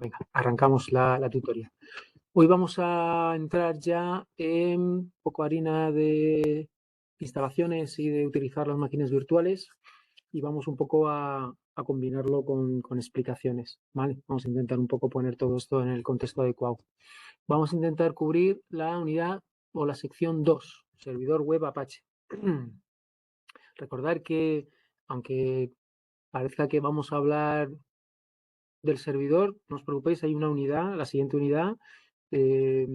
Venga, arrancamos la tutoría. Hoy vamos a entrar ya en un poco harina de instalaciones y de utilizar las máquinas virtuales y vamos un poco a combinarlo con explicaciones, ¿vale? Vamos a intentar un poco poner todo esto en el contexto adecuado. Vamos a intentar cubrir la unidad o la sección 2, servidor web Apache. Recordar que, aunque parezca que vamos a hablar del servidor, no os preocupéis, hay una unidad, la siguiente unidad eh,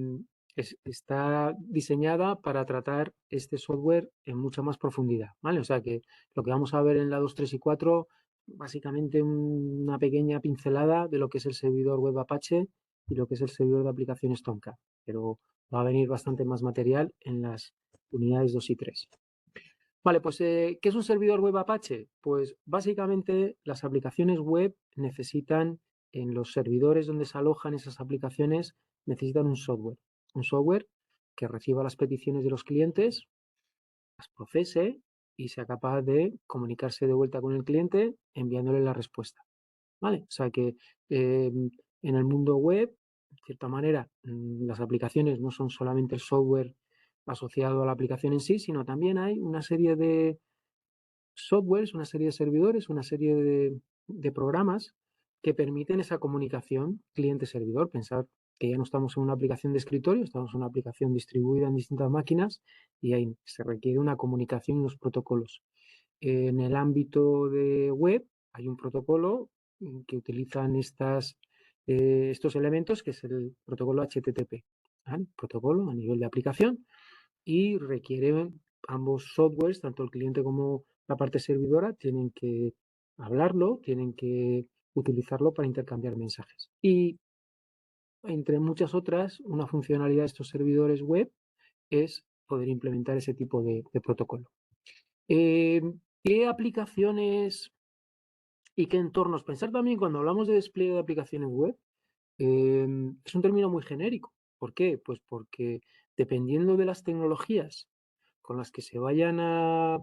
está diseñada para tratar este software en mucha más profundidad, ¿vale? O sea que lo que vamos a ver en la 2, 3 y 4, básicamente una pequeña pincelada de lo que es el servidor web Apache y lo que es el servidor de aplicaciones Tomcat, pero va a venir bastante más material en las unidades 2 y 3. Vale, pues ¿qué es un servidor web Apache? Pues básicamente las aplicaciones web necesitan, en los servidores donde se alojan esas aplicaciones, necesitan un software que reciba las peticiones de los clientes, las procese y sea capaz de comunicarse de vuelta con el cliente enviándole la respuesta. ¿Vale? O sea que en el mundo web, de cierta manera, las aplicaciones no son solamente el software asociado a la aplicación en sí, sino también hay una serie de softwares, una serie de servidores, una serie de programas que permiten esa comunicación cliente-servidor. Pensar que ya no estamos en una aplicación de escritorio, estamos en una aplicación distribuida en distintas máquinas y ahí se requiere una comunicación y unos protocolos. En el ámbito de web hay un protocolo que utilizan estos elementos, que es el protocolo HTTP, ¿vale? Protocolo a nivel de aplicación, y requiere ambos softwares, tanto el cliente como la parte servidora, tienen que hablarlo, tienen que utilizarlo para intercambiar mensajes. Y entre muchas otras, una funcionalidad de estos servidores web es poder implementar ese tipo de protocolo. ¿Qué aplicaciones y qué entornos? Pensar también cuando hablamos de despliegue de aplicaciones web, es un término muy genérico. ¿Por qué? Pues porque dependiendo de las tecnologías con las que se vayan a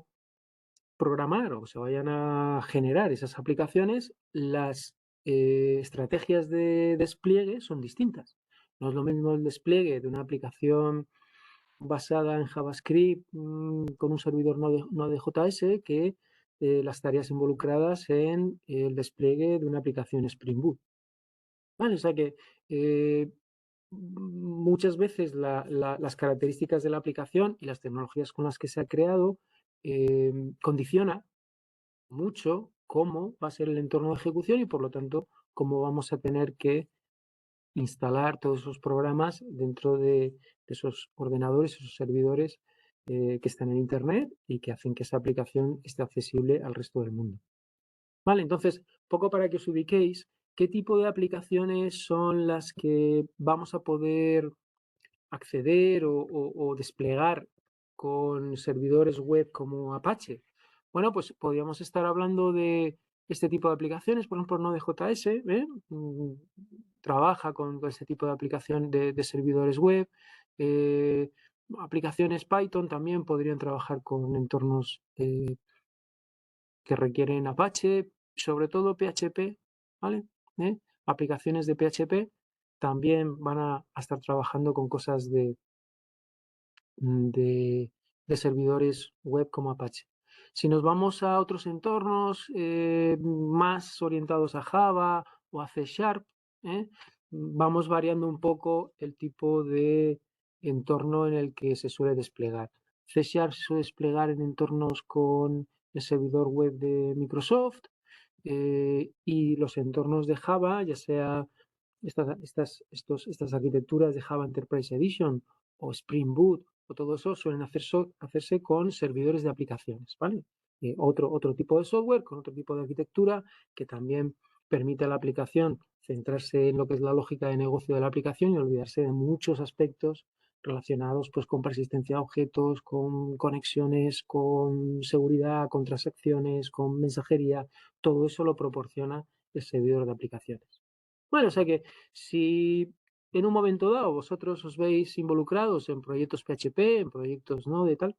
programar o se vayan a generar esas aplicaciones, las estrategias de despliegue son distintas. No es lo mismo el despliegue de una aplicación basada en JavaScript con un servidor Node.js que las tareas involucradas en el despliegue de una aplicación Spring Boot. ¿Vale? O sea que muchas veces las características de la aplicación y las tecnologías con las que se ha creado condiciona mucho cómo va a ser el entorno de ejecución y por lo tanto cómo vamos a tener que instalar todos esos programas dentro de esos ordenadores, esos servidores que están en Internet y que hacen que esa aplicación esté accesible al resto del mundo. Vale, entonces, poco para que os ubiquéis, ¿qué tipo de aplicaciones son las que vamos a poder acceder o desplegar con servidores web como Apache? Bueno, pues podríamos estar hablando de este tipo de aplicaciones, por ejemplo, Node.js, trabaja con este tipo de aplicación de servidores web. Aplicaciones Python también podrían trabajar con entornos que requieren Apache, sobre todo PHP, ¿vale? Aplicaciones de PHP también van a estar trabajando con cosas de servidores web como Apache. Si nos vamos a otros entornos más orientados a Java o a C Sharp, vamos variando un poco el tipo de entorno en el que se suele desplegar. C Sharp se suele desplegar en entornos con el servidor web de Microsoft y los entornos de Java, ya sea estas arquitecturas de Java Enterprise Edition o Spring Boot o todo eso suelen hacerse con servidores de aplicaciones, ¿vale? Otro tipo de software con otro tipo de arquitectura que también permite a la aplicación centrarse en lo que es la lógica de negocio de la aplicación y olvidarse de muchos aspectos relacionados pues, con persistencia de objetos, con conexiones, con seguridad, con transacciones, con mensajería. Todo eso lo proporciona el servidor de aplicaciones. Bueno, o sea que si en un momento dado vosotros os veis involucrados en proyectos PHP, en proyectos Node y tal,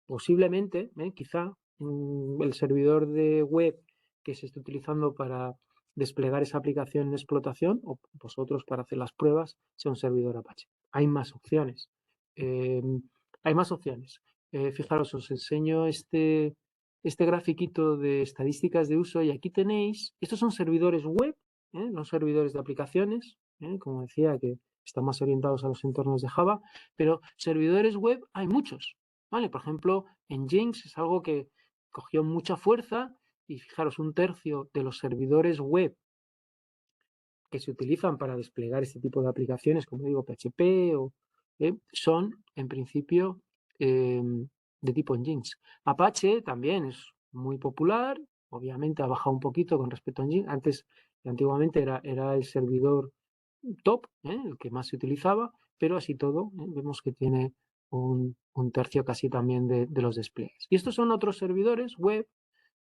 posiblemente, quizá, el servidor de web que se esté utilizando para desplegar esa aplicación en explotación o vosotros para hacer las pruebas sea un servidor Apache. Hay más opciones. Hay más opciones. Fijaros, os enseño este grafiquito de estadísticas de uso y aquí tenéis, estos son servidores web, no servidores de aplicaciones, como decía, que están más orientados a los entornos de Java, pero servidores web hay muchos, ¿vale? Por ejemplo, Nginx es algo que cogió mucha fuerza y fijaros, un tercio de los servidores web que se utilizan para desplegar este tipo de aplicaciones, como digo, PHP, son en principio de tipo Nginx. Apache también es muy popular, obviamente ha bajado un poquito con respecto a Nginx. Antiguamente era el servidor top, el que más se utilizaba, pero así todo, vemos que tiene un tercio casi también de los despliegues. Y estos son otros servidores web,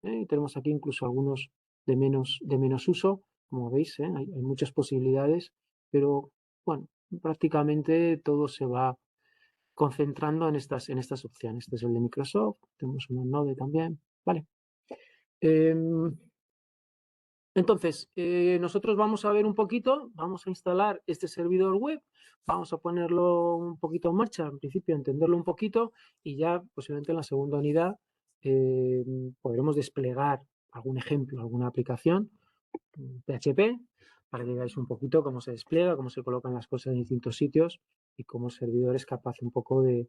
y tenemos aquí incluso algunos de menos uso, como veis, hay muchas posibilidades, pero bueno, prácticamente todo se va concentrando en estas opciones. Este es el de Microsoft, tenemos un Node también, ¿vale? Entonces, nosotros vamos a ver un poquito, vamos a instalar este servidor web, vamos a ponerlo un poquito en marcha, en principio entenderlo un poquito y ya posiblemente en la segunda unidad podremos desplegar algún ejemplo, alguna aplicación PHP para que veáis un poquito cómo se despliega, cómo se colocan las cosas en distintos sitios y cómo el servidor es capaz un poco de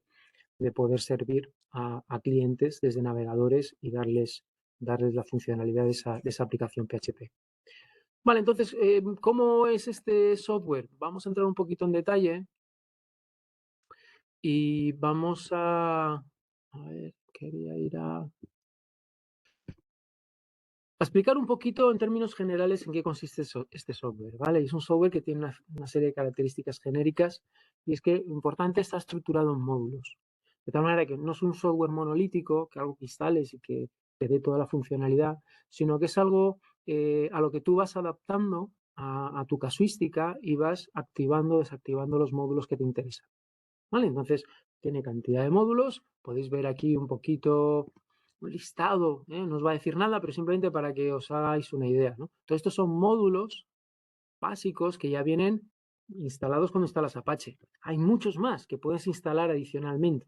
poder servir a clientes desde navegadores y darles la funcionalidad de esa aplicación PHP. Vale, entonces, ¿cómo es este software? Vamos a entrar un poquito en detalle y vamos a ver, quería ir a explicar un poquito en términos generales en qué consiste este software, ¿vale? Es un software que tiene una serie de características genéricas y es que, importante, está estructurado en módulos. De tal manera que no es un software monolítico, que algo que instales y que te dé toda la funcionalidad, sino que es algo a lo que tú vas adaptando a tu casuística y vas activando o desactivando los módulos que te interesan, ¿vale? Entonces, tiene cantidad de módulos. Podéis ver aquí un poquito un listado, no os va a decir nada, pero simplemente para que os hagáis una idea, ¿no? Todos estos son módulos básicos que ya vienen instalados cuando instalas Apache. Hay muchos más que puedes instalar adicionalmente,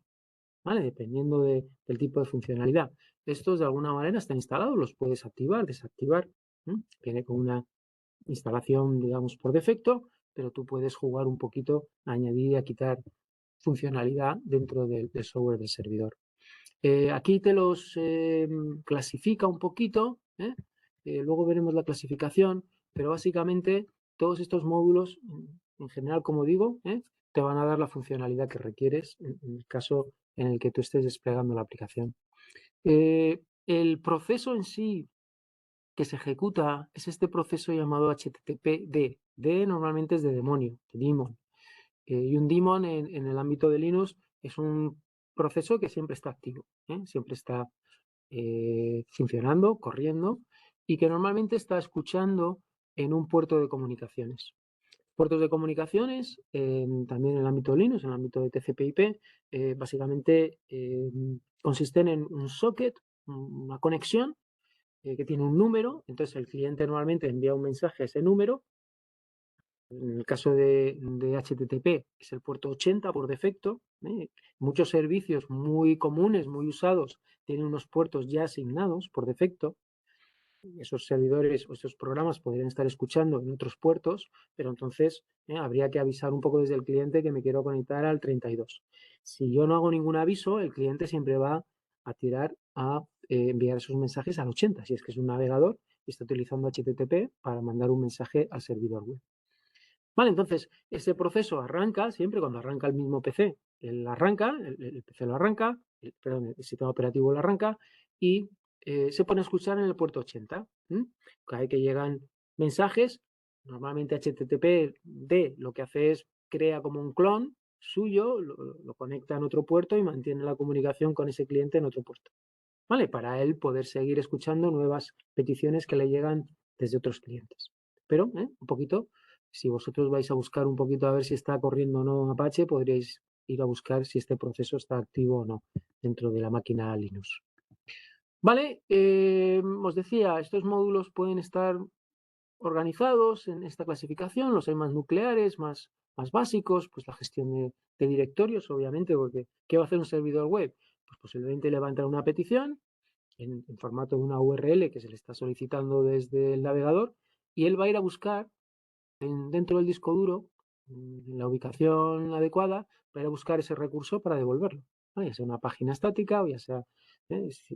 ¿vale? Dependiendo del tipo de funcionalidad. Estos de alguna manera están instalados, los puedes activar, desactivar. Viene con una instalación, digamos, por defecto, pero tú puedes jugar un poquito a añadir y a quitar funcionalidad dentro del software del servidor. Aquí te los clasifica un poquito, luego veremos la clasificación, pero básicamente todos estos módulos, en general, como digo, te van a dar la funcionalidad que requieres en el caso en el que tú estés desplegando la aplicación. El proceso en sí que se ejecuta es este proceso llamado HTTPD. D normalmente es de demonio, de daemon. Y un daemon en el ámbito de Linux es un proceso que siempre está activo, siempre está funcionando, corriendo, y que normalmente está escuchando en un puerto de comunicaciones. Puertos de comunicaciones, también en el ámbito de Linux, en el ámbito de TCP/IP, básicamente consisten en un socket, una conexión que tiene un número. Entonces el cliente normalmente envía un mensaje a ese número. En el caso de HTTP es el puerto 80 por defecto. Muchos servicios muy comunes, muy usados, tienen unos puertos ya asignados por defecto. Esos servidores o esos programas podrían estar escuchando en otros puertos, pero entonces habría que avisar un poco desde el cliente que me quiero conectar al 32. Si yo no hago ningún aviso, el cliente siempre va a tirar a enviar esos mensajes al 80, si es que es un navegador y está utilizando HTTP para mandar un mensaje al servidor web. Vale, entonces ese proceso arranca siempre cuando arranca el mismo PC. Él arranca, el PC lo arranca, perdón, el sistema operativo lo arranca y se pone a escuchar en el puerto 80. Cada vez que llegan mensajes, normalmente HTTPD lo que hace es crea como un clon suyo, lo conecta en otro puerto y mantiene la comunicación con ese cliente en otro puerto. ¿Vale? Para él poder seguir escuchando nuevas peticiones que le llegan desde otros clientes. Pero, un poquito, si vosotros vais a buscar un poquito a ver si está corriendo o no Apache, podríais ir a buscar si este proceso está activo o no dentro de la máquina Linux. Vale, os decía, estos módulos pueden estar organizados en esta clasificación, los hay más nucleares, más básicos, pues la gestión de directorios, obviamente, porque ¿qué va a hacer un servidor web? Pues posiblemente le va a entrar una petición en formato de una URL que se le está solicitando desde el navegador y él va a ir a buscar dentro del disco duro, en la ubicación adecuada, va a ir a buscar ese recurso para devolverlo. ¿Vale? Ya sea una página estática o ya sea,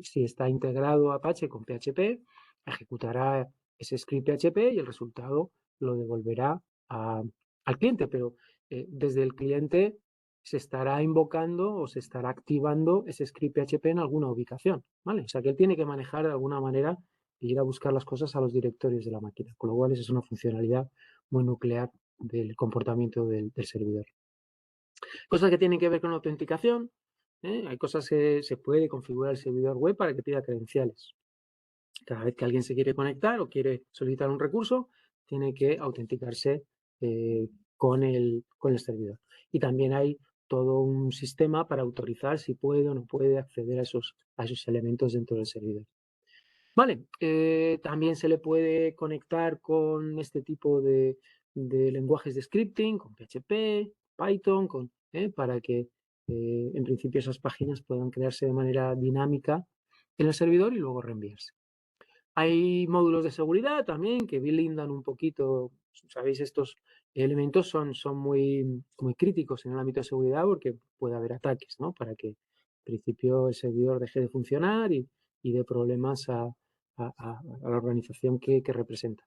si está integrado Apache con PHP, ejecutará ese script PHP y el resultado lo devolverá al cliente, pero desde el cliente se estará invocando o se estará activando ese script PHP en alguna ubicación, ¿vale? O sea que él tiene que manejar de alguna manera e ir a buscar las cosas a los directorios de la máquina, con lo cual esa es una funcionalidad muy nuclear del comportamiento del servidor. Cosas que tienen que ver con la autenticación, hay cosas que se puede configurar el servidor web para que pida credenciales. Cada vez que alguien se quiere conectar o quiere solicitar un recurso, tiene que autenticarse con el servidor. Y también hay todo un sistema para autorizar si puede o no puede acceder a esos elementos dentro del servidor. Vale, también se le puede conectar con este tipo de lenguajes de scripting, con PHP, Python, para que en principio esas páginas puedan crearse de manera dinámica en el servidor y luego reenviarse. Hay módulos de seguridad también que blindan un poquito, sabéis, estos elementos son muy, muy críticos en el ámbito de seguridad porque puede haber ataques, ¿no? Para que en principio el servidor deje de funcionar y dé problemas a la organización que representa.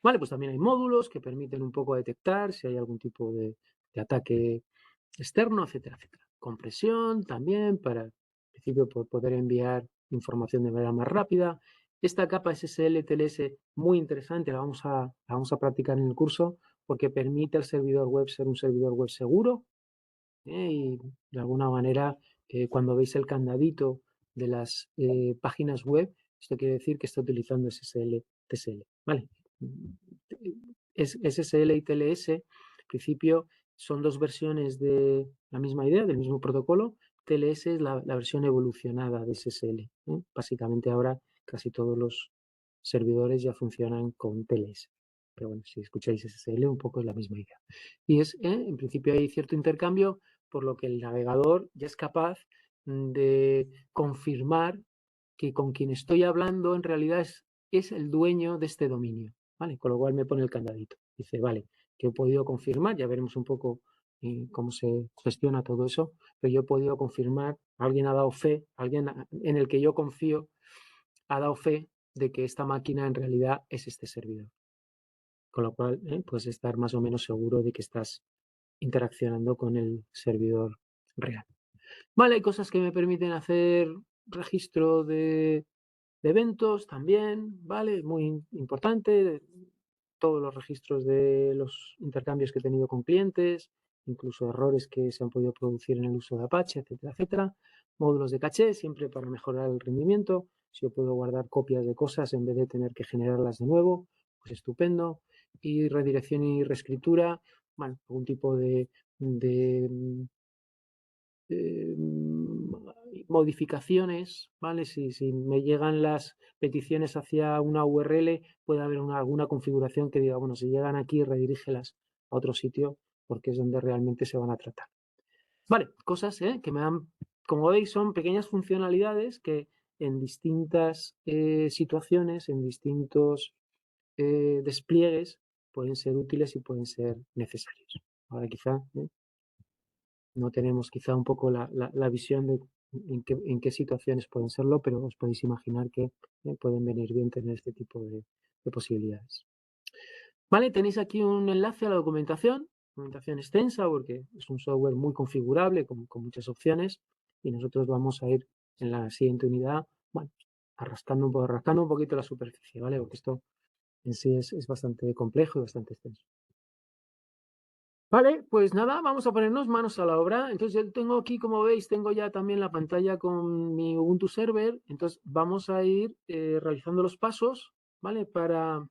Vale, pues también hay módulos que permiten un poco detectar si hay algún tipo de ataque externo, etcétera, etcétera. Compresión también para, en principio, poder enviar información de manera más rápida. Esta capa SSL TLS muy interesante, la vamos a practicar en el curso porque permite al servidor web ser un servidor web seguro y de alguna manera cuando veis el candadito de las páginas web, esto quiere decir que está utilizando SSL TSL, ¿vale? SSL y TLS, en principio, son dos versiones de la misma idea, del mismo protocolo. TLS es la versión evolucionada de SSL. Básicamente ahora casi todos los servidores ya funcionan con TLS. Pero bueno, si escucháis SSL, un poco es la misma idea. Y en principio hay cierto intercambio, por lo que el navegador ya es capaz de confirmar que con quien estoy hablando en realidad es el dueño de este dominio. ¿Vale? Con lo cual me pone el candadito. Dice, vale, que he podido confirmar, ya veremos un poco cómo se gestiona todo eso, pero yo he podido confirmar, alguien ha dado fe, alguien en el que yo confío ha dado fe de que esta máquina en realidad es este servidor. Con lo cual, puedes estar más o menos seguro de que estás interaccionando con el servidor real. Vale, hay cosas que me permiten hacer registro de eventos también, ¿vale? Muy importante, todos los registros de los intercambios que he tenido con clientes, incluso errores que se han podido producir en el uso de Apache, etcétera, etcétera. Módulos de caché, siempre para mejorar el rendimiento. Si yo puedo guardar copias de cosas en vez de tener que generarlas de nuevo, pues estupendo. Y redirección y reescritura, bueno, algún tipo de modificaciones, ¿vale? Si me llegan las peticiones hacia una URL, puede haber alguna configuración que diga, bueno, si llegan aquí, redirígelas a otro sitio porque es donde realmente se van a tratar. Vale, cosas que me dan, como veis, son pequeñas funcionalidades que en distintas situaciones, en distintos despliegues, pueden ser útiles y pueden ser necesarios. Ahora quizá no tenemos quizá un poco la visión de en qué situaciones pueden serlo, pero os podéis imaginar que pueden venir bien tener este tipo de posibilidades. Vale, tenéis aquí un enlace a la documentación extensa porque es un software muy configurable con muchas opciones y nosotros vamos a ir en la siguiente unidad, bueno, rascando un poquito la superficie, ¿vale? Porque esto en sí es bastante complejo y bastante extenso. Vale, pues nada, vamos a ponernos manos a la obra. Entonces yo tengo aquí, como veis, tengo ya también la pantalla con mi Ubuntu Server. Entonces vamos a ir realizando los pasos, ¿vale? Para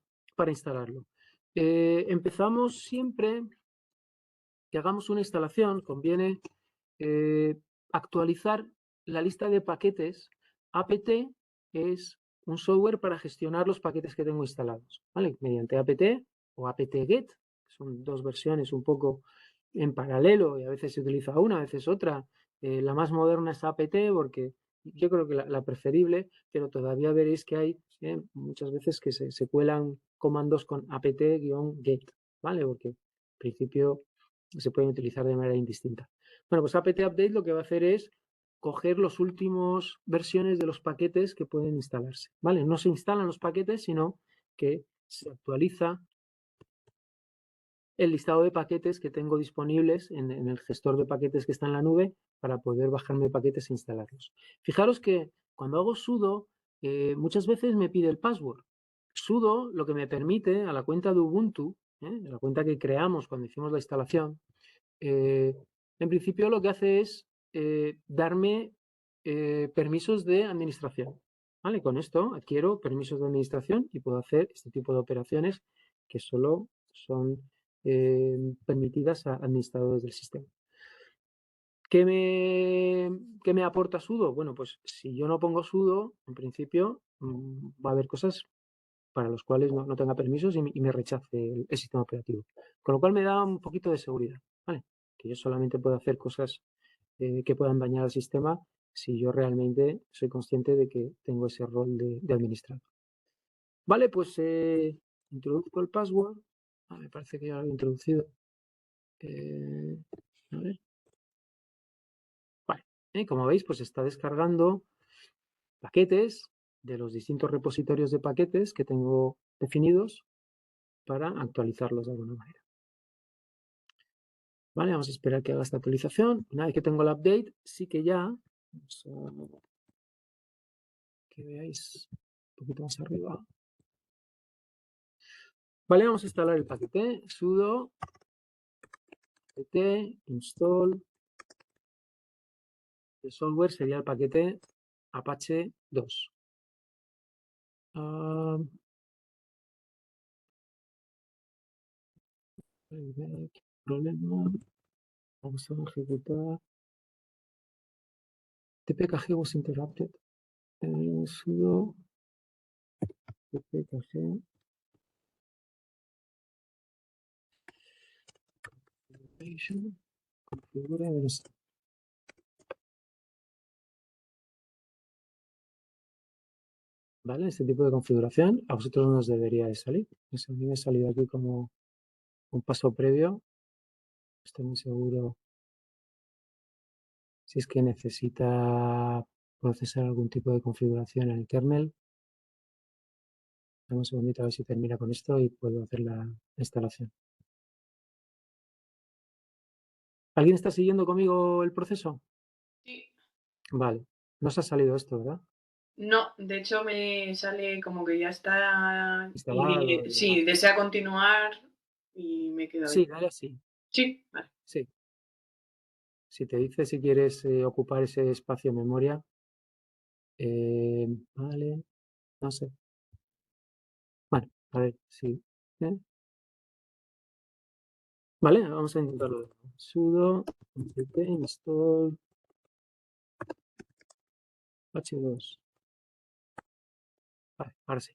instalarlo. Empezamos siempre que hagamos una instalación, conviene actualizar la lista de paquetes. apt es un software para gestionar los paquetes que tengo instalados, ¿vale? Mediante apt o apt-get, son dos versiones un poco en paralelo y a veces se utiliza una, a veces otra. La más moderna es apt porque yo creo que la preferible, pero todavía veréis que hay muchas veces que se cuelan comandos con apt-get, ¿vale? Porque en principio se pueden utilizar de manera indistinta. Bueno, pues apt-update lo que va a hacer es coger los últimos versiones de los paquetes que pueden instalarse, ¿vale? No se instalan los paquetes, sino que se actualiza el listado de paquetes que tengo disponibles en el gestor de paquetes que está en la nube para poder bajarme paquetes e instalarlos. Fijaros que cuando hago sudo, muchas veces me pide el password. Sudo lo que me permite a la cuenta de Ubuntu, la cuenta que creamos cuando hicimos la instalación, en principio lo que hace es darme permisos de administración. ¿Vale? Con esto adquiero permisos de administración y puedo hacer este tipo de operaciones que solo son permitidas a administradores del sistema. ¿Qué me aporta sudo? Bueno, pues si yo no pongo sudo, en principio va a haber cosas para los cuales no tenga permisos y me rechace el sistema operativo. Con lo cual me da un poquito de seguridad, ¿vale? Que yo solamente puedo hacer cosas que puedan dañar al sistema si yo realmente soy consciente de que tengo ese rol de administrador. Vale, pues introduzco el password. Me parece que ya lo he introducido. A ver. Vale, como veis, pues está descargando paquetes de los distintos repositorios de paquetes que tengo definidos para actualizarlos de alguna manera. Vale, vamos a esperar que haga esta actualización. Una vez que tengo el update, sí que ya, vamos a que veáis un poquito más arriba. Vale, vamos a instalar el paquete sudo apt install. El software sería el paquete Apache 2. Problema. Vamos a ejecutar. tpkg was interrupted. Sudo tpkg. Configura esto. ¿Vale? Este tipo de configuración a vosotros no os debería de salir. A mí me ha salido aquí como un paso previo. Estoy muy seguro si es que necesita procesar algún tipo de configuración en el kernel. Dame un segundito a ver si termina con esto y puedo hacer la instalación. ¿Alguien está siguiendo conmigo el proceso? Sí. Vale. No os ha salido esto, ¿verdad? No, de hecho me sale como que ya está Instalado y sí, demás. desea continuar y me quedo ahí. Sí, dale así. Sí, vale. Sí. Si te dice si quieres ocupar ese espacio en memoria. Vale. No sé. Bueno, a ver, sí. Vale, vamos a intentarlo. Sudo apt install h2. Vale, ahora sí.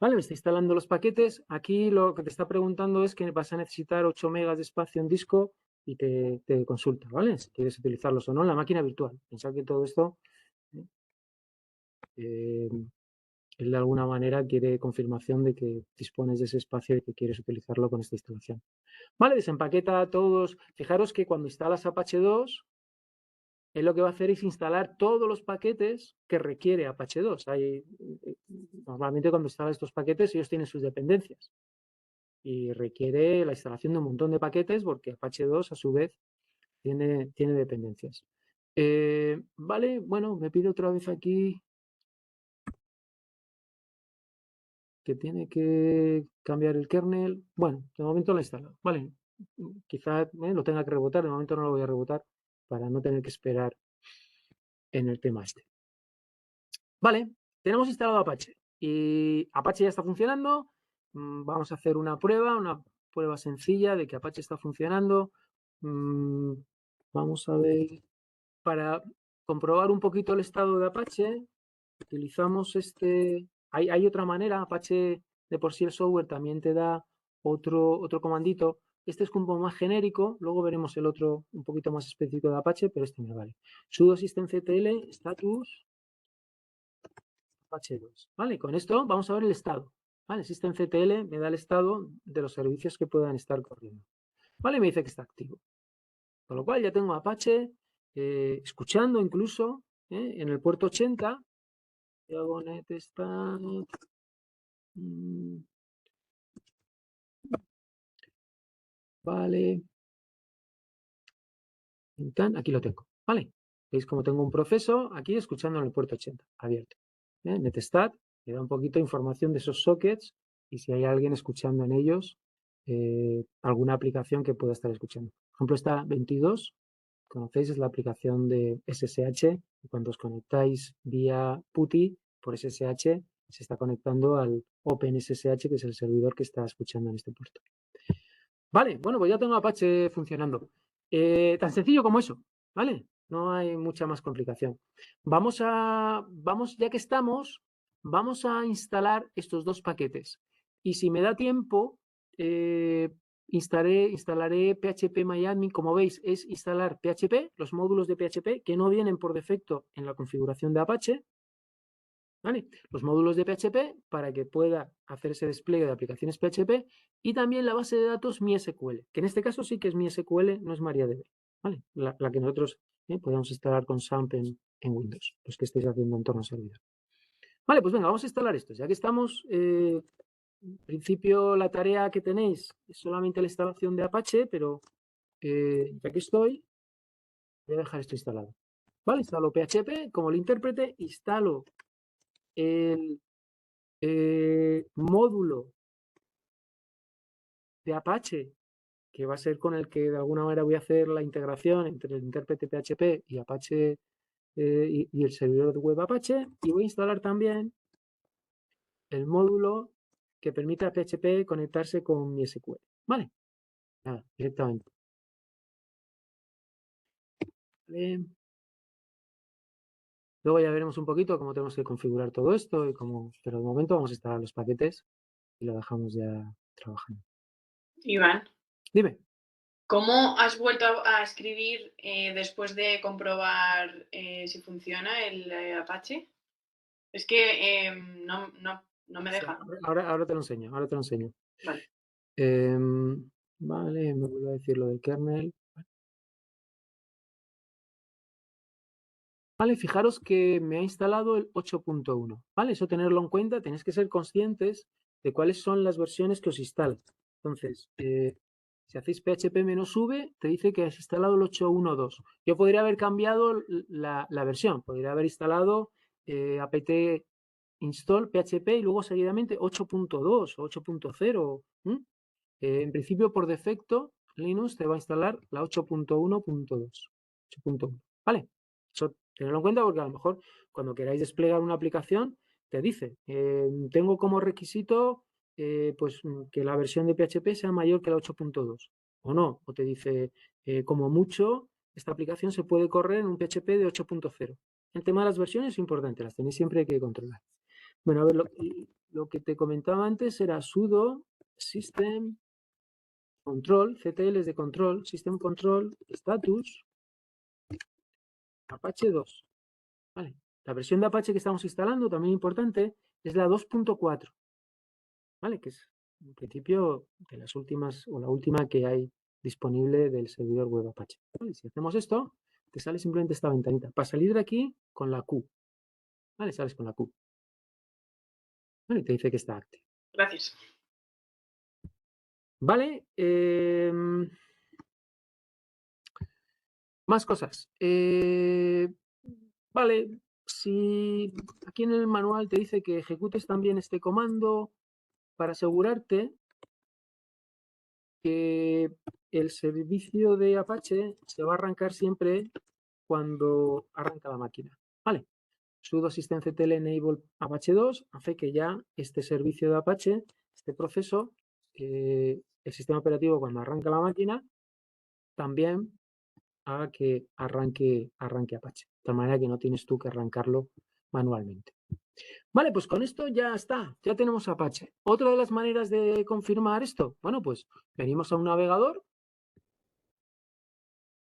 Vale, me está instalando los paquetes. Aquí lo que te está preguntando es que vas a necesitar 8 megas de espacio en disco y te consulta, ¿vale? Si quieres utilizarlos o no en la máquina virtual. Pensad que todo esto él de alguna manera quiere confirmación de que dispones de ese espacio y que quieres utilizarlo con esta instalación. Vale, desempaqueta todos. Fijaros que cuando instalas Apache 2, él lo que va a hacer es instalar todos los paquetes que requiere Apache 2. Normalmente cuando instalas estos paquetes, ellos tienen sus dependencias y requiere la instalación de un montón de paquetes porque Apache 2 a su vez tiene dependencias. Vale, bueno, me pide otra vez aquí que tiene que cambiar el kernel. Bueno, de momento lo he instalado. Vale, quizá lo tenga que rebotar, de momento no lo voy a rebotar para no tener que esperar en el tema este. Vale, tenemos instalado Apache y Apache ya está funcionando. Vamos a hacer una prueba sencilla de que Apache está funcionando. Vamos a ver, para comprobar un poquito el estado de Apache, utilizamos hay otra manera, Apache de por sí el software también te da otro comandito. Este es como más genérico, luego veremos el otro un poquito más específico de Apache, pero este me vale. Sudo systemctl status Apache 2. ¿Vale? Con esto vamos a ver el estado. ¿Vale? Systemctl me da el estado de los servicios que puedan estar corriendo. ¿Vale? Me dice que está activo. Con lo cual ya tengo Apache escuchando incluso en el puerto 80. Y hago netstat. Vale. Aquí lo tengo. ¿Vale? Veis como tengo un proceso aquí escuchando en el puerto 80 abierto. Netstat le da un poquito de información de esos sockets y si hay alguien escuchando en ellos alguna aplicación que pueda estar escuchando. Por ejemplo, esta 22, conocéis, es la aplicación de SSH. Y cuando os conectáis vía PuTTY por SSH, se está conectando al OpenSSH, que es el servidor que está escuchando en este puerto. Vale, bueno, pues ya tengo Apache funcionando. Tan sencillo como eso, ¿vale? No hay mucha más complicación. Ya que estamos, vamos a instalar estos dos paquetes. Y si me da tiempo, instalaré phpMyAdmin. Como veis, es instalar PHP, los módulos de PHP que no vienen por defecto en la configuración de Apache. ¿Vale? Los módulos de PHP para que pueda hacer ese despliegue de aplicaciones PHP y también la base de datos MySQL, que en este caso sí que es MySQL, no es MariaDB, ¿vale? La que nosotros podemos instalar con SAMP en Windows, los que estéis haciendo entorno servidor. Vale, pues venga, vamos a instalar esto. Ya que estamos, en principio la tarea que tenéis es solamente la instalación de Apache, pero ya que estoy, voy a dejar esto instalado. Vale, instalo PHP como el intérprete, instalo el módulo de Apache, que va a ser con el que de alguna manera voy a hacer la integración entre el intérprete PHP y Apache y el servidor de web Apache, y voy a instalar también el módulo que permite a PHP conectarse con mi SQL. ¿Vale? Nada, directamente. Vale. Luego ya veremos un poquito cómo tenemos que configurar todo esto y cómo, pero de momento vamos a instalar los paquetes y lo dejamos ya trabajando. Iván, Dime. ¿cómo has vuelto a escribir después de comprobar si funciona el Apache? Es que no me deja. Ahora te lo enseño, Vale. Vale, me vuelvo a decir lo del kernel. Vale, fijaros que me ha instalado el 8.1. Vale, eso tenerlo en cuenta, tenéis que ser conscientes de cuáles son las versiones que os instalan. Entonces, si hacéis php-v, te dice que has instalado el 8.1.2. Yo podría haber cambiado la versión, podría haber instalado apt install php y luego seguidamente 8.2 o 8.0. En principio, por defecto, Linux te va a instalar la 8.1.2. 8.1. ¿Vale? Eso tenedlo en cuenta porque a lo mejor cuando queráis desplegar una aplicación, te dice, tengo como requisito pues que la versión de PHP sea mayor que la 8.2. O no, o te dice, como mucho, esta aplicación se puede correr en un PHP de 8.0. El tema de las versiones es importante, las tenéis siempre que controlar. Bueno, a ver, lo que te comentaba antes era sudo system control, CTL es de control, system control, status, Apache 2. Vale. La versión de Apache que estamos instalando, también importante, es la 2.4. ¿Vale? Que es en principio de las últimas o la última que hay disponible del servidor web Apache. ¿Vale? Si hacemos esto, te sale simplemente esta ventanita. Para salir de aquí, con la Q. ¿Vale? Sales con la Q. ¿Vale? Y te dice que está activo. Gracias. Vale. Más cosas. Vale, si aquí en el manual te dice que ejecutes también este comando para asegurarte que el servicio de Apache se va a arrancar siempre cuando arranca la máquina. Vale, sudo systemctl enable Apache 2 hace que ya este servicio de Apache, este proceso, el sistema operativo cuando arranca la máquina, también haga que arranque Apache. De tal manera que no tienes tú que arrancarlo manualmente. Vale, pues con esto ya está, ya tenemos Apache. Otra de las maneras de confirmar esto, bueno, pues venimos a un navegador.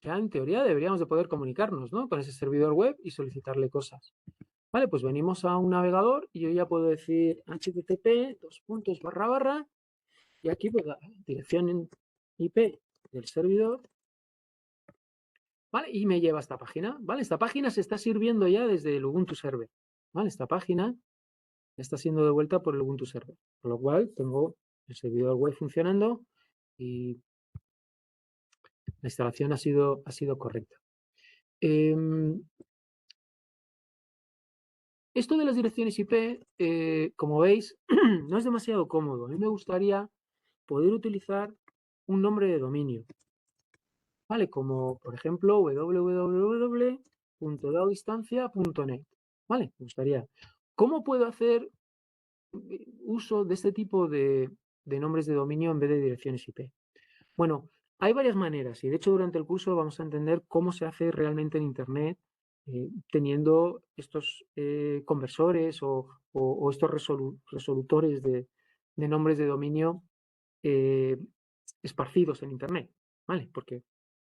Ya en teoría deberíamos de poder comunicarnos, ¿no?, con ese servidor web y solicitarle cosas. Vale, pues venimos a un navegador y yo ya puedo decir http:// y aquí pues la dirección en IP del servidor, ¿vale? Y me lleva a esta página, ¿vale? Esta página se está sirviendo ya desde el Ubuntu Server, ¿vale? Esta página está siendo devuelta por el Ubuntu Server, por lo cual tengo el servidor web funcionando y la instalación ha sido correcta. Esto de las direcciones IP, como veis, no es demasiado cómodo. A mí me gustaría poder utilizar un nombre de dominio, ¿vale? Como, por ejemplo, www.daodistancia.net, ¿vale? Me gustaría. ¿Cómo puedo hacer uso de este tipo de nombres de dominio en vez de direcciones IP? Bueno, hay varias maneras y de hecho durante el curso vamos a entender cómo se hace realmente en Internet teniendo estos conversores o estos resolutores de nombres de dominio esparcidos en Internet, ¿vale? Porque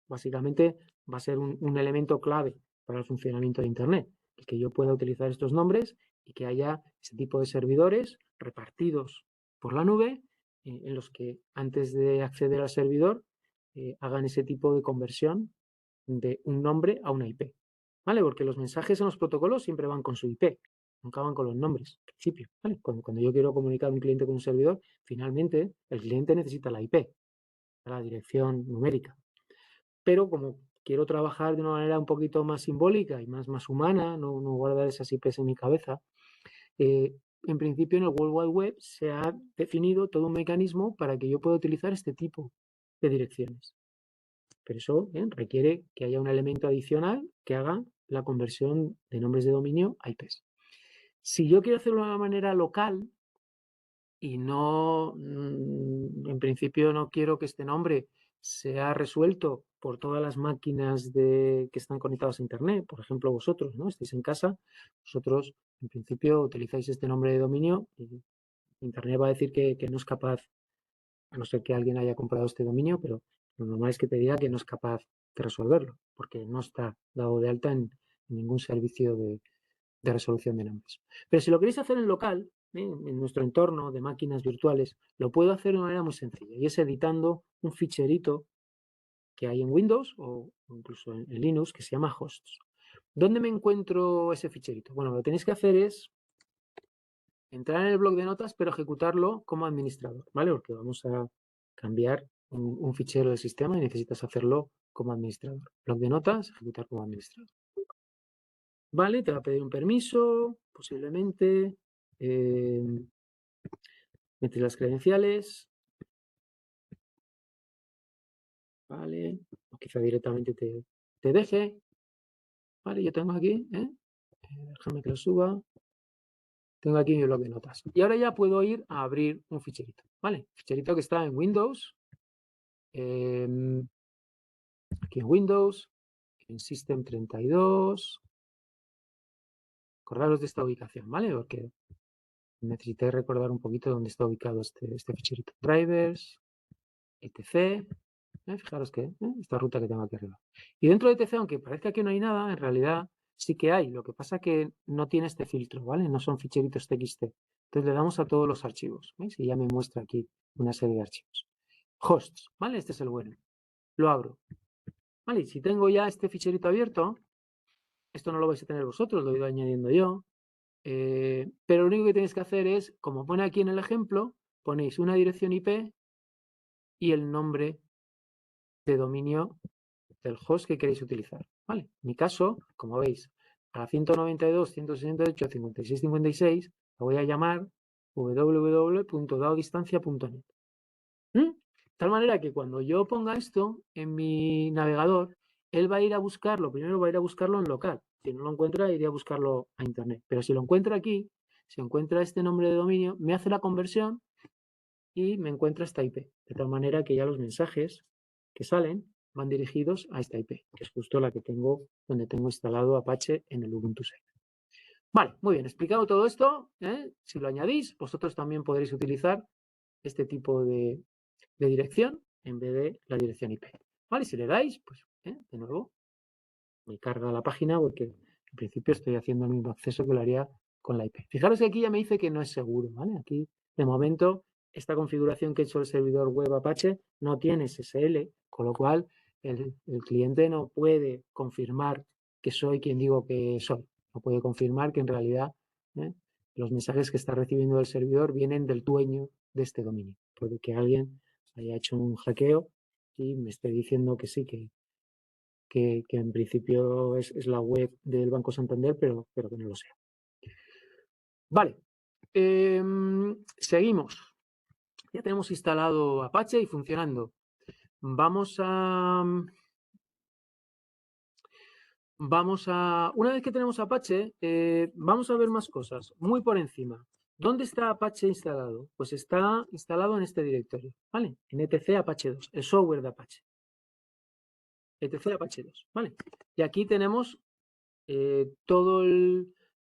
básicamente va a ser un elemento clave para el funcionamiento de Internet, el que yo pueda utilizar estos nombres y que haya ese tipo de servidores repartidos por la nube en los que antes de acceder al servidor hagan ese tipo de conversión de un nombre a una IP, ¿vale? Porque los mensajes en los protocolos siempre van con su IP, nunca van con los nombres, al principio, ¿vale? Cuando yo quiero comunicar un cliente con un servidor, finalmente el cliente necesita la IP, la dirección numérica. Pero como quiero trabajar de una manera un poquito más simbólica y más humana, no guardar esas IPs en mi cabeza, en principio en el World Wide Web se ha definido todo un mecanismo para que yo pueda utilizar este tipo de direcciones. Pero eso requiere que haya un elemento adicional que haga la conversión de nombres de dominio a IPs. Si yo quiero hacerlo de una manera local y no, en principio no quiero que este nombre sea resuelto por todas las máquinas que están conectadas a Internet, por ejemplo vosotros, ¿no? Estáis en casa, vosotros en principio utilizáis este nombre de dominio y Internet va a decir que no es capaz, a no ser que alguien haya comprado este dominio, pero lo normal es que te diga que no es capaz de resolverlo, porque no está dado de alta en ningún servicio de resolución de nombres. Pero si lo queréis hacer en local, en nuestro entorno de máquinas virtuales, lo puedo hacer de una manera muy sencilla, y es editando un ficherito que hay en Windows o incluso en Linux que se llama hosts. ¿Dónde me encuentro ese ficherito? Bueno, lo que tenéis que hacer es entrar en el bloc de notas, pero ejecutarlo como administrador, ¿vale? Porque vamos a cambiar un fichero del sistema y necesitas hacerlo como administrador. Bloc de notas, ejecutar como administrador. Vale, te va a pedir un permiso, posiblemente. Metes las credenciales. Vale, o quizá directamente te deje. Vale, yo tengo aquí, déjame que lo suba. Tengo aquí mi bloc de notas. Y ahora ya puedo ir a abrir un ficherito, ¿vale? Ficherito que está en Windows. Aquí en Windows, en System 32. Acordaros de esta ubicación, ¿vale? Porque necesité recordar un poquito dónde está ubicado este ficherito. Drivers, etc. Fijaros que esta ruta que tengo aquí arriba. Y dentro de TC, aunque parezca que no hay nada, en realidad sí que hay. Lo que pasa es que no tiene este filtro, ¿vale? No son ficheritos TXT. Entonces le damos a todos los archivos, ¿veis? Y ya me muestra aquí una serie de archivos. Hosts, ¿vale? Este es el bueno. Lo abro. Vale, y si tengo ya este ficherito abierto, esto no lo vais a tener vosotros, lo he ido añadiendo yo. Pero lo único que tenéis que hacer es, como pone aquí en el ejemplo, ponéis una dirección IP y el nombre de dominio del host que queréis utilizar, ¿vale? En mi caso, como veis, a la 192.168.56.56 la voy a llamar www.daodistancia.net. De tal manera que cuando yo ponga esto en mi navegador, él va a ir a buscarlo, primero va a ir a buscarlo en local. Si no lo encuentra, iría a buscarlo a internet. Pero si lo encuentra aquí, si encuentra este nombre de dominio, me hace la conversión y me encuentra esta IP. De tal manera que ya los mensajes que salen van dirigidos a esta IP, que es justo la que tengo, donde tengo instalado Apache en el Ubuntu Server. Vale, muy bien, explicado todo esto, si lo añadís, vosotros también podréis utilizar este tipo de dirección en vez de la dirección IP. Vale, si le dais, pues de nuevo me carga la página porque en principio estoy haciendo el mismo acceso que lo haría con la IP. Fijaros que aquí ya me dice que no es seguro, ¿vale? Aquí, de momento, esta configuración que he hecho el servidor web Apache no tiene SSL, con lo cual el cliente no puede confirmar que soy quien digo que soy. No puede confirmar que en realidad los mensajes que está recibiendo el servidor vienen del dueño de este dominio. Puede que alguien haya hecho un hackeo y me esté diciendo que sí, que en principio es la web del Banco Santander, pero que no lo sea. Vale, seguimos. Ya tenemos instalado Apache y funcionando. Vamos a, una vez que tenemos Apache, vamos a ver más cosas, muy por encima. ¿Dónde está Apache instalado? Pues está instalado en este directorio, ¿vale? En etc Apache 2, el software de Apache. etc Apache 2, ¿vale? Y aquí tenemos todos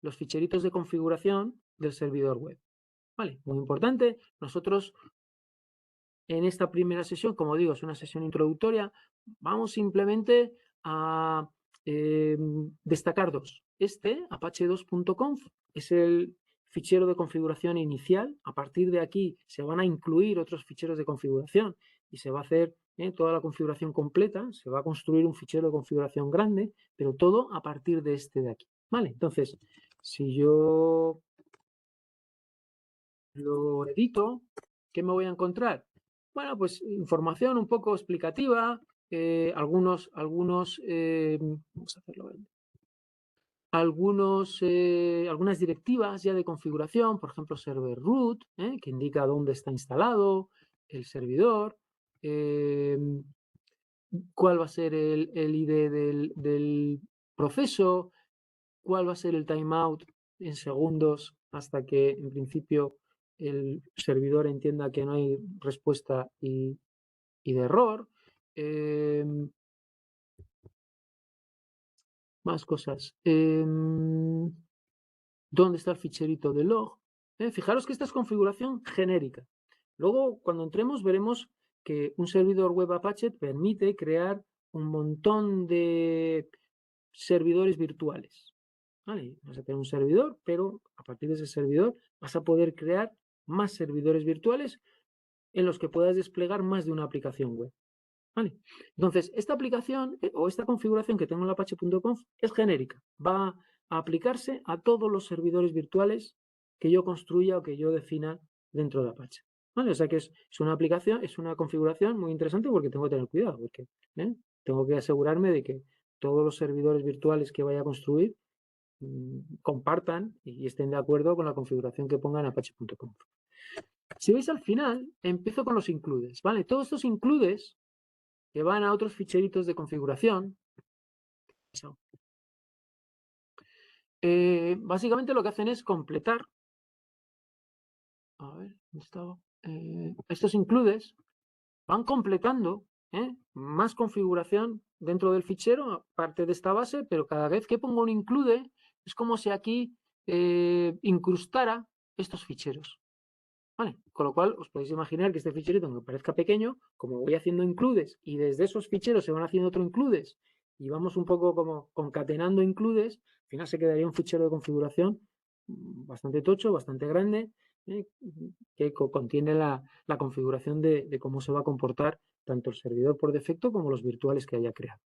los ficheritos de configuración del servidor web. Vale, muy importante. Nosotros en esta primera sesión, como digo, es una sesión introductoria, vamos simplemente a destacar dos. Este, apache2.conf, es el fichero de configuración inicial. A partir de aquí se van a incluir otros ficheros de configuración y se va a hacer toda la configuración completa, se va a construir un fichero de configuración grande, pero todo a partir de este de aquí. Vale, entonces, si yo lo edito, ¿qué me voy a encontrar? Bueno, pues información un poco explicativa, vamos a hacerlo, algunas directivas ya de configuración, por ejemplo, server root, que indica dónde está instalado el servidor, cuál va a ser el ID del proceso, cuál va a ser el timeout en segundos hasta que en principio el servidor entienda que no hay respuesta y de error. Más cosas. ¿Dónde está el ficherito de log? Fijaros que esta es configuración genérica. Luego, cuando entremos, veremos que un servidor web Apache permite crear un montón de servidores virtuales. ¿Vale? Vas a tener un servidor, pero a partir de ese servidor vas a poder crear más servidores virtuales en los que puedas desplegar más de una aplicación web. ¿Vale? Entonces, esta aplicación o esta configuración que tengo en apache.conf es genérica. Va a aplicarse a todos los servidores virtuales que yo construya o que yo defina dentro de Apache. ¿Vale? O sea que es una aplicación, es una configuración muy interesante porque tengo que tener cuidado, porque tengo que asegurarme de que todos los servidores virtuales que vaya a construir compartan y estén de acuerdo con la configuración que ponga en apache.conf. Si veis al final, empiezo con los includes, ¿vale? Todos estos includes que van a otros ficheritos de configuración. Básicamente lo que hacen es completar. A ver, ¿dónde estaba? Estos includes van completando más configuración dentro del fichero, aparte de esta base, pero cada vez que pongo un include, es como si aquí incrustara estos ficheros. ¿Vale? Con lo cual, os podéis imaginar que este ficherito, aunque parezca pequeño, como voy haciendo includes y desde esos ficheros se van haciendo otro includes y vamos un poco como concatenando includes, al final se quedaría un fichero de configuración bastante tocho, bastante grande, que contiene la configuración de cómo se va a comportar tanto el servidor por defecto como los virtuales que haya creado.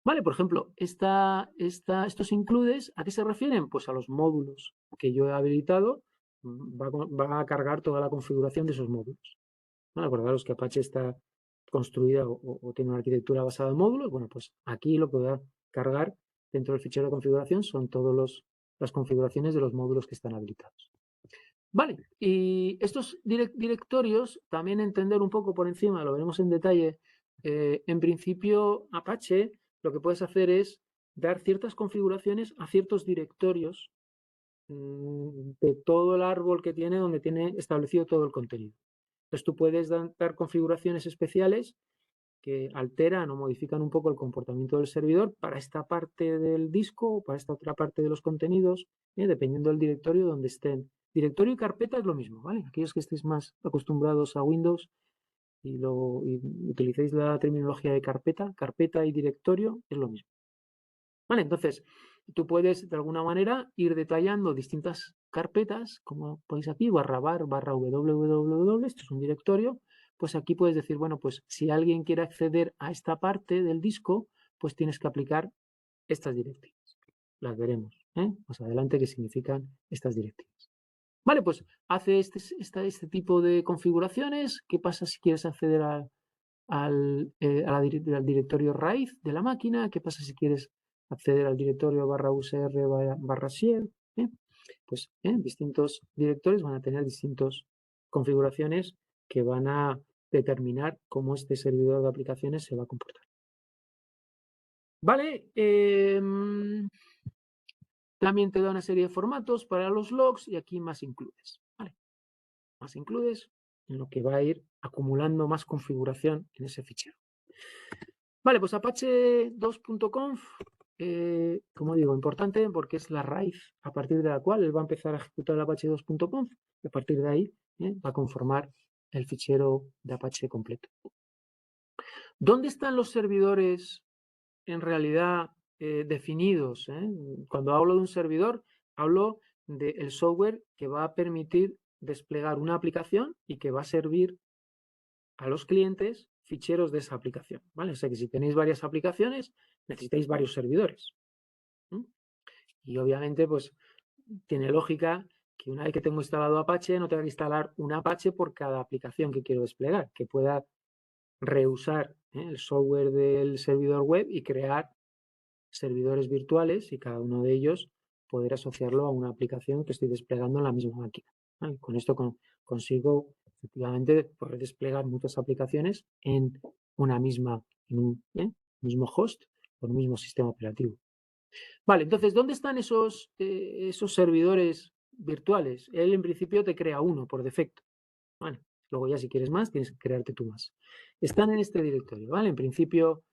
Vale, por ejemplo, estos includes, ¿a qué se refieren? Pues a los módulos que yo he habilitado, va a cargar toda la configuración de esos módulos. ¿Vale? Acordaros que Apache está construida o tiene una arquitectura basada en módulos. Bueno, pues aquí lo que voy a cargar dentro del fichero de configuración son todas las configuraciones de los módulos que están habilitados. Vale, y estos directorios, también entender un poco por encima, lo veremos en detalle. En principio, Apache lo que puedes hacer es dar ciertas configuraciones a ciertos directorios de todo el árbol que tiene, donde tiene establecido todo el contenido. Entonces tú puedes dar configuraciones especiales que alteran o modifican un poco el comportamiento del servidor para esta parte del disco o para esta otra parte de los contenidos, dependiendo del directorio donde estén. Directorio y carpeta es lo mismo, ¿vale? Aquellos que estéis más acostumbrados a Windows y utilicéis la terminología de carpeta, carpeta y directorio es lo mismo. Vale, entonces tú puedes de alguna manera ir detallando distintas carpetas, como podéis aquí, /var, /www, esto es un directorio, pues aquí puedes decir, bueno, pues si alguien quiere acceder a esta parte del disco, pues tienes que aplicar estas directivas. Las veremos más adelante qué significan estas directivas. Vale, pues hace este tipo de configuraciones. ¿Qué pasa si quieres acceder al directorio raíz de la máquina? ¿Qué pasa si quieres acceder al directorio /usr /shell? Pues distintos directorios van a tener distintas configuraciones que van a determinar cómo este servidor de aplicaciones se va a comportar. Vale, también te da una serie de formatos para los logs y aquí más includes. ¿Vale? Más includes en lo que va a ir acumulando más configuración en ese fichero. Vale, pues Apache 2.conf, como digo, importante porque es la raíz a partir de la cual él va a empezar a ejecutar el Apache 2.conf y a partir de ahí va a conformar el fichero de Apache completo. ¿Dónde están los servidores en realidad definidos? Cuando hablo de un servidor, hablo del software que va a permitir desplegar una aplicación y que va a servir a los clientes ficheros de esa aplicación, ¿vale? O sea que si tenéis varias aplicaciones, necesitáis varios servidores. Y obviamente, pues, tiene lógica que una vez que tengo instalado Apache, no tenga que instalar un Apache por cada aplicación que quiero desplegar, que pueda reusar el software del servidor web y crear servidores virtuales y cada uno de ellos poder asociarlo a una aplicación que estoy desplegando en la misma máquina. ¿Vale? Con esto consigo efectivamente poder desplegar muchas aplicaciones en una misma, en un mismo host, con un mismo sistema operativo. Vale, entonces, ¿dónde están esos servidores virtuales? Él en principio te crea uno por defecto. Vale, luego ya si quieres más, tienes que crearte tú más. Están en este directorio, ¿vale? En principio,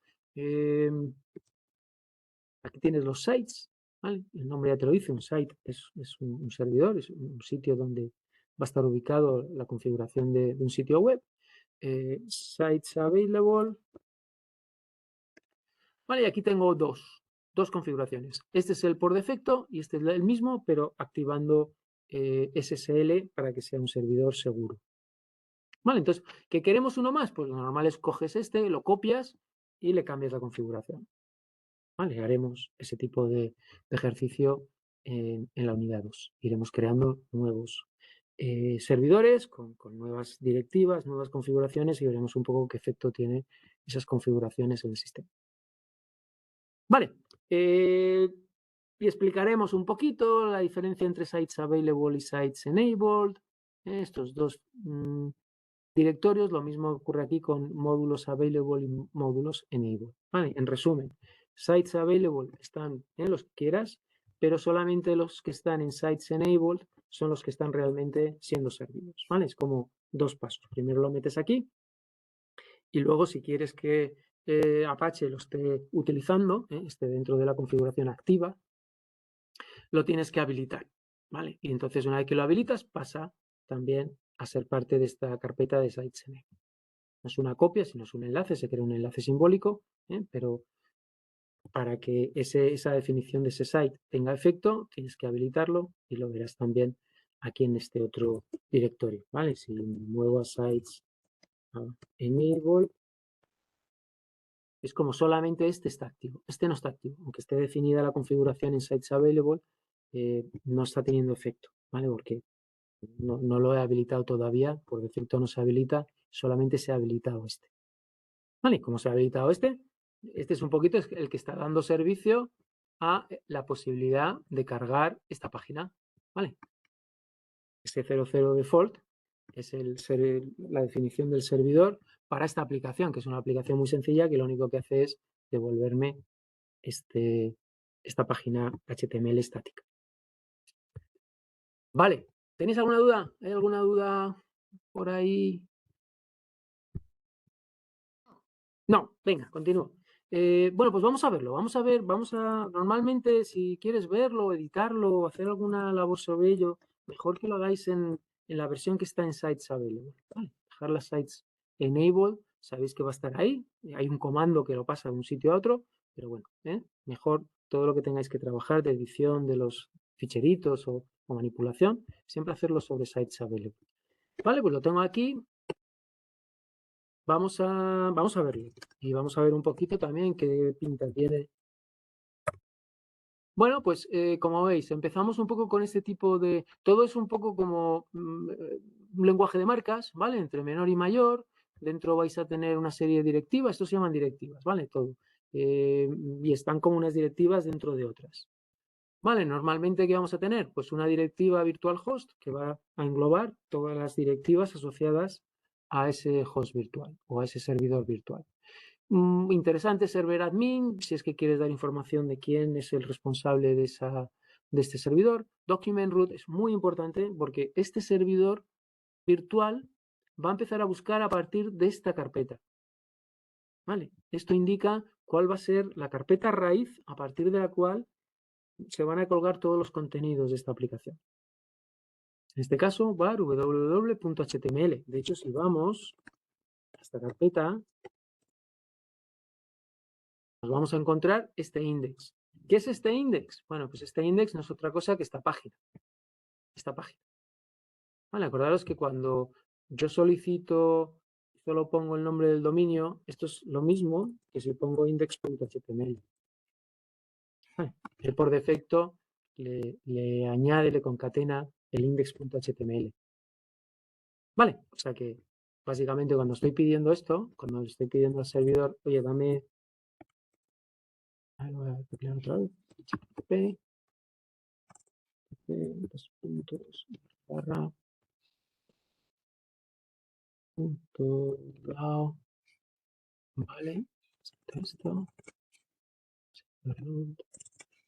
aquí tienes los sites, ¿vale? El nombre ya te lo dice, un site es un servidor, es un sitio donde va a estar ubicado la configuración de un sitio web. Sites available. Vale, y aquí tengo dos configuraciones. Este es el por defecto y este es el mismo, pero activando SSL para que sea un servidor seguro. Vale, entonces, ¿qué queremos uno más? Pues lo normal es coges este, lo copias y le cambias la configuración. Vale, haremos ese tipo de ejercicio en la unidad 2. Iremos creando nuevos servidores con nuevas directivas, nuevas configuraciones y veremos un poco qué efecto tiene esas configuraciones en el sistema. Vale, y explicaremos un poquito la diferencia entre Sites Available y Sites Enabled. Estos dos directorios, lo mismo ocurre aquí con módulos Available y módulos Enabled. Vale, en resumen, Sites Available están en los que quieras, pero solamente los que están en Sites Enabled son los que están realmente siendo servidos. ¿Vale? Es como dos pasos. Primero lo metes aquí y luego si quieres que Apache lo esté utilizando, esté dentro de la configuración activa, lo tienes que habilitar, ¿vale? Y entonces una vez que lo habilitas pasa también a ser parte de esta carpeta de Sites Enable. No es una copia, sino es un enlace, se crea un enlace simbólico, pero para que esa definición de ese site tenga efecto, tienes que habilitarlo y lo verás también aquí en este otro directorio, ¿vale? Si me muevo a Sites Enable, es como solamente este está activo. Este no está activo. Aunque esté definida la configuración en Sites Available, no está teniendo efecto, ¿vale? Porque no lo he habilitado todavía. Por defecto no se habilita, solamente se ha habilitado este. ¿Vale? ¿Cómo se ha habilitado este? Este es un poquito el que está dando servicio a la posibilidad de cargar esta página, ¿vale? Este 00 default es la definición del servidor para esta aplicación, que es una aplicación muy sencilla que lo único que hace es devolverme esta página HTML estática. Vale, ¿tenéis alguna duda? ¿Hay alguna duda por ahí? No, venga, continúo. Bueno, pues vamos a verlo. Vamos a ver, normalmente si quieres verlo, editarlo, hacer alguna labor sobre ello, mejor que lo hagáis en la versión que está en Sites Available. Vale, dejar las Sites Enable, sabéis que va a estar ahí. Hay un comando que lo pasa de un sitio a otro, pero bueno, mejor todo lo que tengáis que trabajar de edición de los ficheritos o manipulación, siempre hacerlo sobre Sites Available. Vale, pues lo tengo aquí. Vamos a verlo y vamos a ver un poquito también qué pinta tiene. Bueno, pues como veis, empezamos un poco con este tipo de... Todo es un poco como un lenguaje de marcas, ¿vale? Entre menor y mayor. Dentro vais a tener una serie de directivas, estos se llaman directivas, ¿vale? Todo. Y están como unas directivas dentro de otras. ¿Vale? Normalmente, ¿qué vamos a tener? Pues una directiva virtual host que va a englobar todas las directivas asociadas a ese host virtual o a ese servidor virtual. Interesante server admin, si es que quieres dar información de quién es el responsable de este servidor. Document root es muy importante porque este servidor virtual va a empezar a buscar a partir de esta carpeta. ¿Vale? Esto indica cuál va a ser la carpeta raíz a partir de la cual se van a colgar todos los contenidos de esta aplicación. En este caso, var www.html. De hecho, si vamos a esta carpeta, nos vamos a encontrar este index. ¿Qué es este index? Bueno, pues este index no es otra cosa que esta página. Vale, acordaros que cuando yo solicito, solo pongo el nombre del dominio, esto es lo mismo que si pongo index.html. Vale, él por defecto le añade, le concatena el index.html. Vale, o sea que básicamente cuando estoy pidiendo esto, cuando le estoy pidiendo al servidor, oye, dame... Lo voy a copiar otra vez. http, dos puntos, barra, punto, lao, vale, esto.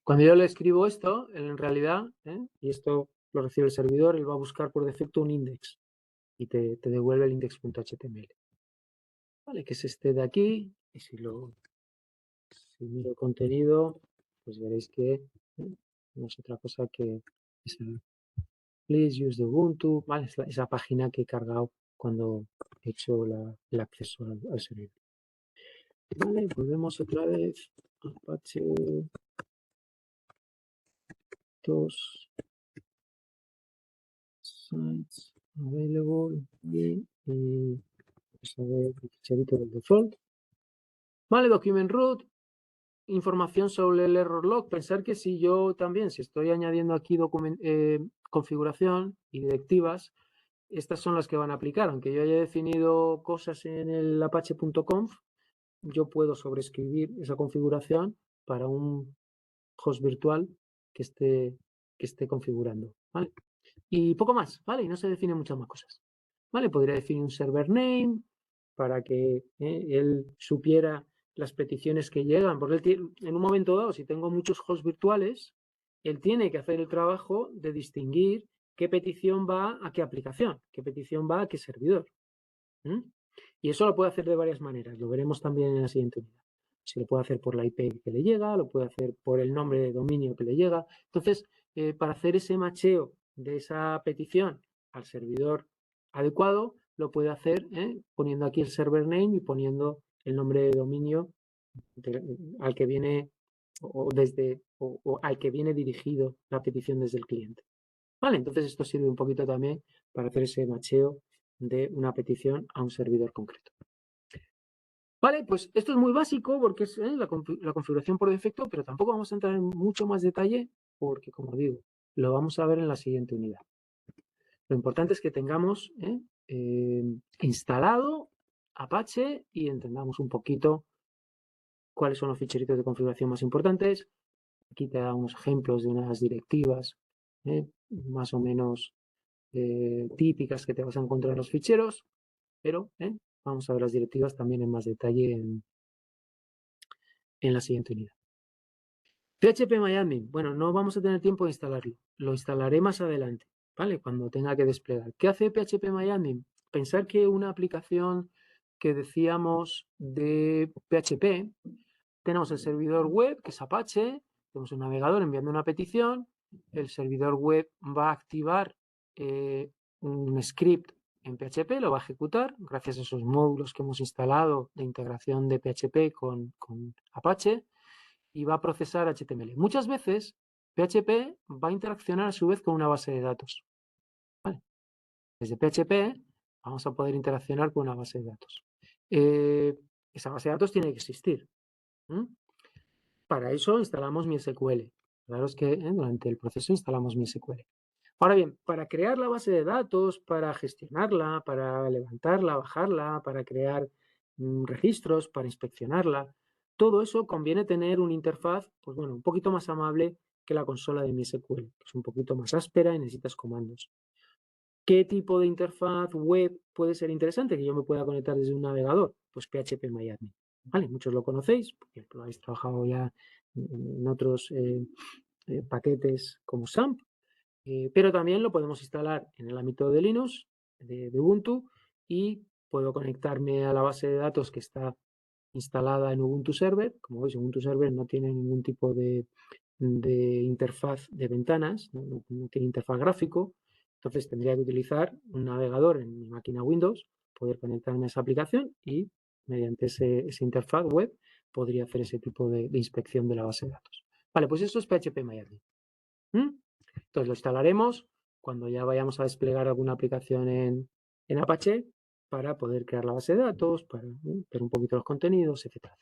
Cuando yo le escribo esto, en realidad, y esto lo recibe el servidor, él va a buscar por defecto un index y te devuelve el index.html. Vale, que es este de aquí, y si miro el contenido, pues veréis que no es otra cosa que esa please use the Ubuntu, ¿vale? Esa página que he cargado cuando he hecho el acceso al servidor. Vale, volvemos otra vez. Apache 2 sites available y vamos a ver el ficherito del default. Vale, document root, información sobre el error log. Pensar que si yo también, si estoy añadiendo aquí configuración y directivas, estas son las que van a aplicar. Aunque yo haya definido cosas en el apache.conf, yo puedo sobreescribir esa configuración para un host virtual que esté configurando. ¿Vale? Y poco más, ¿vale? Y no se definen muchas más cosas. ¿Vale? Podría definir un server name para que él supiera las peticiones que llegan, porque él en un momento dado, si tengo muchos hosts virtuales, él tiene que hacer el trabajo de distinguir qué petición va a qué aplicación, qué petición va a qué servidor. Y eso lo puede hacer de varias maneras, lo veremos también en la siguiente unidad. Se lo puede hacer por la IP que le llega, lo puede hacer por el nombre de dominio que le llega. Entonces, para hacer ese macheo de esa petición al servidor adecuado, lo puede hacer poniendo aquí el server name y poniendo el nombre de dominio al que viene o al que viene dirigido la petición desde el cliente. Vale, entonces esto sirve un poquito también para hacer ese macheo de una petición a un servidor concreto. Vale, pues esto es muy básico porque es la configuración por defecto, pero tampoco vamos a entrar en mucho más detalle porque, como digo, lo vamos a ver en la siguiente unidad. Lo importante es que tengamos instalado Apache y entendamos un poquito cuáles son los ficheritos de configuración más importantes. Aquí te da unos ejemplos de unas directivas más o menos típicas que te vas a encontrar en los ficheros, pero vamos a ver las directivas también en más detalle en la siguiente unidad. phpMyAdmin, bueno, no vamos a tener tiempo de instalarlo, lo instalaré más adelante, ¿vale? Cuando tenga que desplegar. ¿Qué hace phpMyAdmin? Pensar que una aplicación que decíamos de PHP, tenemos el servidor web, que es Apache, tenemos un navegador enviando una petición, el servidor web va a activar un script en PHP, lo va a ejecutar gracias a esos módulos que hemos instalado de integración de PHP con Apache y va a procesar HTML. Muchas veces PHP va a interaccionar a su vez con una base de datos. ¿Vale? Desde PHP vamos a poder interaccionar con una base de datos. Esa base de datos tiene que existir. Para eso instalamos MySQL. Claro es que durante el proceso instalamos MySQL. Ahora bien, para crear la base de datos, para gestionarla, para levantarla, bajarla, para crear registros, para inspeccionarla, todo eso conviene tener una interfaz, pues bueno, un poquito más amable que la consola de MySQL, que es un poquito más áspera y necesitas comandos. ¿Qué tipo de interfaz web puede ser interesante que yo me pueda conectar desde un navegador? Pues PHP-MyAdmin. ¿Vale? Muchos lo conocéis porque lo habéis trabajado ya en otros paquetes como SAMP, pero también lo podemos instalar en el ámbito de Linux, de Ubuntu, y puedo conectarme a la base de datos que está instalada en Ubuntu Server. Como veis, Ubuntu Server no tiene ningún tipo de interfaz de ventanas, no tiene interfaz gráfico, entonces tendría que utilizar un navegador en mi máquina Windows, poder conectarme a esa aplicación y mediante esa interfaz web podría hacer ese tipo de inspección de la base de datos. Vale, pues eso es PHP-MyAdmin. Entonces lo instalaremos cuando ya vayamos a desplegar alguna aplicación en Apache para poder crear la base de datos, para ver un poquito los contenidos, etcétera.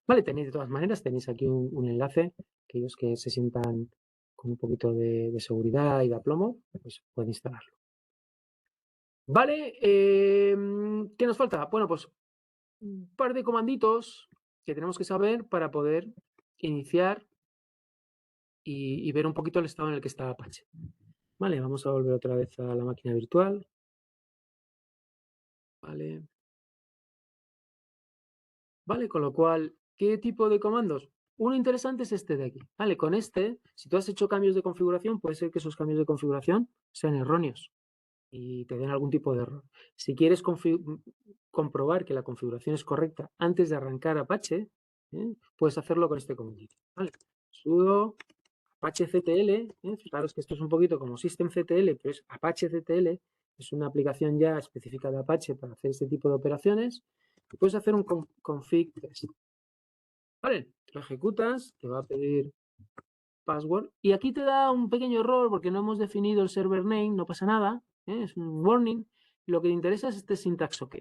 Vale, tenéis de todas maneras, tenéis aquí un enlace, aquellos que se sientan con un poquito de seguridad y de aplomo, pues pueden instalarlo. Vale, ¿qué nos falta? Bueno, pues un par de comanditos que tenemos que saber para poder iniciar y ver un poquito el estado en el que está Apache. Vale, vamos a volver otra vez a la máquina virtual. Vale. Vale, con lo cual, ¿qué tipo de comandos? Uno interesante es este de aquí. Vale, con este, si tú has hecho cambios de configuración, puede ser que esos cambios de configuración sean erróneos y te den algún tipo de error. Si quieres comprobar que la configuración es correcta antes de arrancar Apache, puedes hacerlo con este comandito. Vale, sudo apache-ctl, fijaros que esto es un poquito como systemctl, pero es apache-ctl, es una aplicación ya específica de Apache para hacer este tipo de operaciones. Y puedes hacer un config test. Vale, lo ejecutas, te va a pedir password y aquí te da un pequeño error porque no hemos definido el server name, no pasa nada, es un warning. Lo que te interesa es este syntax OK.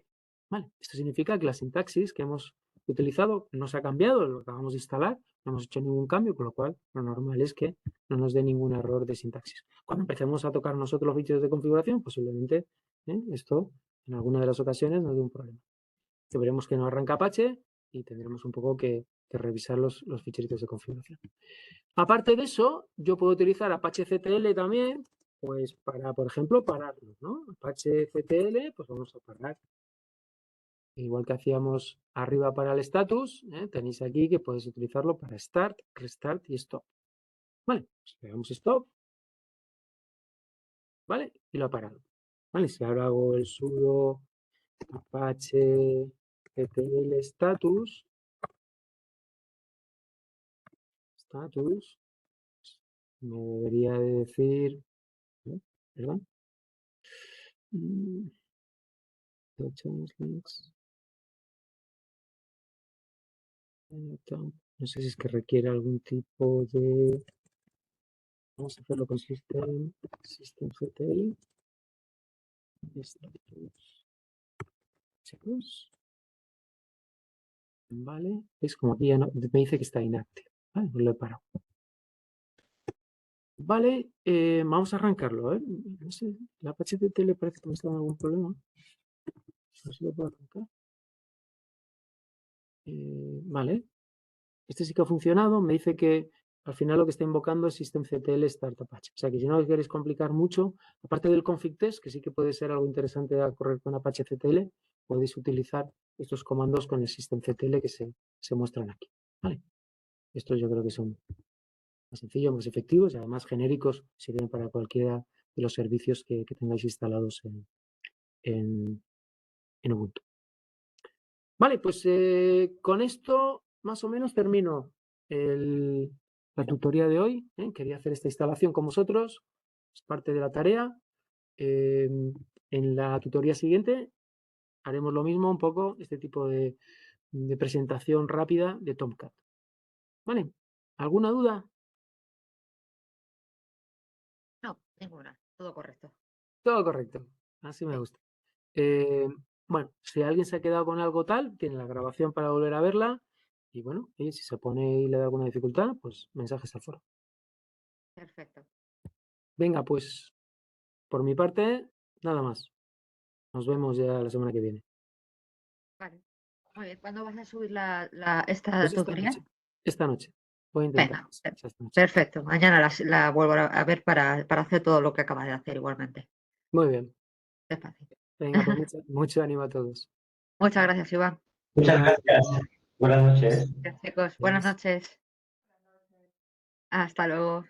Vale, esto significa que la sintaxis que hemos utilizado no se ha cambiado, lo acabamos de instalar, no hemos hecho ningún cambio, con lo cual lo normal es que no nos dé ningún error de sintaxis. Cuando empecemos a tocar nosotros los ficheros de configuración, posiblemente esto en alguna de las ocasiones nos dé un problema. Veremos que no arranca Apache y tendremos un poco que revisar los ficheritos de configuración. Aparte de eso, yo puedo utilizar apache-ctl también, pues para, por ejemplo, pararlo, ¿no? Apache-ctl, pues vamos a parar. Igual que hacíamos arriba para el status, tenéis aquí que podéis utilizarlo para start, restart y stop. Vale, pues le damos stop, ¿vale? Y lo ha parado. Vale, si ahora hago el sudo apache-ctl status, me debería de decir, ¿perdón? No sé si es que requiere algún tipo de... Vamos a hacerlo con systemctl. Vale, es como aquí ya no, me dice que está inactive. Vale, pues lo he parado. Vale, vamos a arrancarlo. No sé, la apache-ctl parece que me está dando algún problema. A ver si lo puedo arrancar. Vale, este sí que ha funcionado. Me dice que al final lo que está invocando es systemctl start Apache. O sea que si no os queréis complicar mucho, aparte del config test, que sí que puede ser algo interesante a correr con apache-ctl, podéis utilizar estos comandos con el systemctl que se muestran aquí. ¿Vale? Estos yo creo que son más sencillos, más efectivos y además genéricos, sirven para cualquiera de los servicios que tengáis instalados en Ubuntu. Vale, pues con esto más o menos termino la tutoría de hoy. Quería hacer esta instalación con vosotros, es parte de la tarea. En la tutoría siguiente haremos lo mismo, un poco, este tipo de presentación rápida de Tomcat. ¿Vale? ¿Alguna duda? No, ninguna. Todo correcto. Todo correcto. Así me Sí. gusta. Bueno, si alguien se ha quedado con algo tal, tiene la grabación para volver a verla. Y bueno, si se pone y le da alguna dificultad, pues mensajes al foro. Perfecto. Venga, pues por mi parte, nada más. Nos vemos ya la semana que viene. Vale. Muy bien. ¿Cuándo vas a subir esta Pues esta tutoría? noche. Esta noche. Voy a intentar. Venga, Esta noche. perfecto. Mañana la vuelvo a ver para hacer todo lo que acabas de hacer igualmente. Muy bien. Es fácil. Venga, pues mucho ánimo a todos. Muchas gracias, Iván. Muchas gracias. Buenas noches. Chicos, buenas noches. Hasta luego.